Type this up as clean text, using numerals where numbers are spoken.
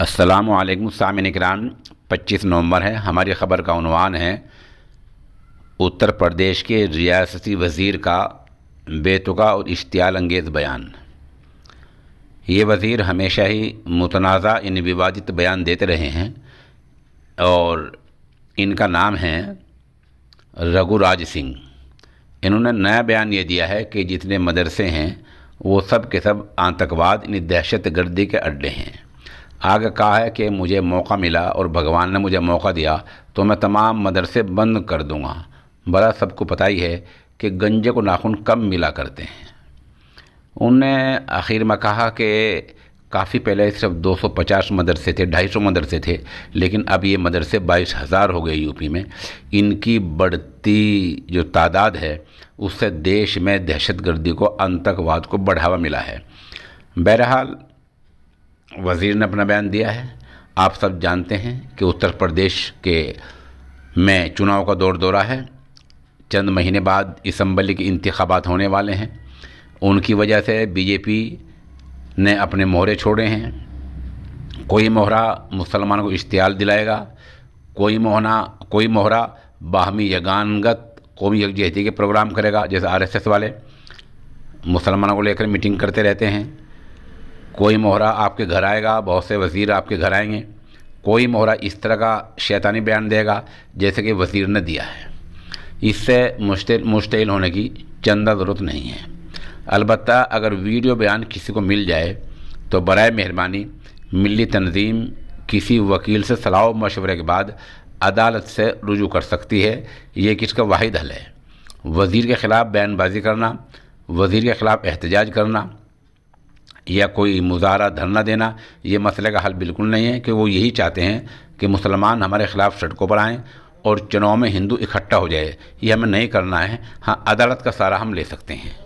अस्सलामुअलैकुम सामिन इकराम। 25 नवंबर है। हमारी ख़बर का उन्वान है उत्तर प्रदेश के रियासती वज़ीर का बेतुका और इश्तियाल अंगेज़ बयान। ये वज़ीर हमेशा ही मुतनाज़ा यानी विवादित बयान देते रहे हैं और इनका नाम है रघुराज सिंह। इन्होंने नया बयान ये दिया है कि जितने मदरसे हैं वो सब के सब आतंकवाद यानी दहशत गर्दी के अड्डे हैं। आगे कहा है कि मुझे मौका मिला और भगवान ने मुझे मौका दिया तो मैं तमाम मदरसे बंद कर दूंगा। बड़ा सबको पता ही है कि गंजे को नाखून कम मिला करते हैं। उनने आखिर में कहा कि काफ़ी पहले सिर्फ 250 मदरसे थे, 250 मदरसे थे, लेकिन अब ये मदरसे 22,000 हो गए यूपी में। इनकी बढ़ती जो तादाद है उससे देश में दहशतगर्दी को, आतंकवाद को बढ़ावा मिला है। बहरहाल वज़ीर ने अपना बयान दिया है। आप सब जानते हैं कि उत्तर प्रदेश के में चुनाव का दौर दौरा है। चंद महीने बाद असम्बली के इंतखाबात होने वाले हैं। उनकी वजह से बीजेपी ने अपने मोहरे छोड़े हैं। कोई मोहरा मुसलमानों को इश्तियाल दिलाएगा, कोई मोहरा बाहमी यगानगत कौमी यकजहती के प्रोग्राम करेगा, जैसे आरएसएस वाले मुसलमानों को लेकर मीटिंग करते रहते हैं। कोई मोहरा आपके घर आएगा, बहुत से वज़ीर आपके घर आएंगे। कोई मोहरा इस तरह का शैतानी बयान देगा जैसे कि वज़ीर ने दिया है। इससे मुश्तिल होने की चंदा ज़रूरत नहीं है। अलबत्ता अगर वीडियो बयान किसी को मिल जाए तो बराए मेहरबानी मिली तंजीम किसी वकील से सलाह मशवरे के बाद अदालत से रुजू कर सकती है। ये किसका वाहिद हल है। वज़ीर के ख़िलाफ़ बयानबाजी करना, वज़ीर के ख़िलाफ़ एहतजाज करना या कोई मुजाहरा धरना देना, ये मसले का हल बिल्कुल नहीं है। कि वो यही चाहते हैं कि मुसलमान हमारे ख़िलाफ़ सड़कों पर आएँ और चुनाव में हिंदू इकट्ठा हो जाए। ये हमें नहीं करना है। हाँ, अदालत का सहारा हम ले सकते हैं।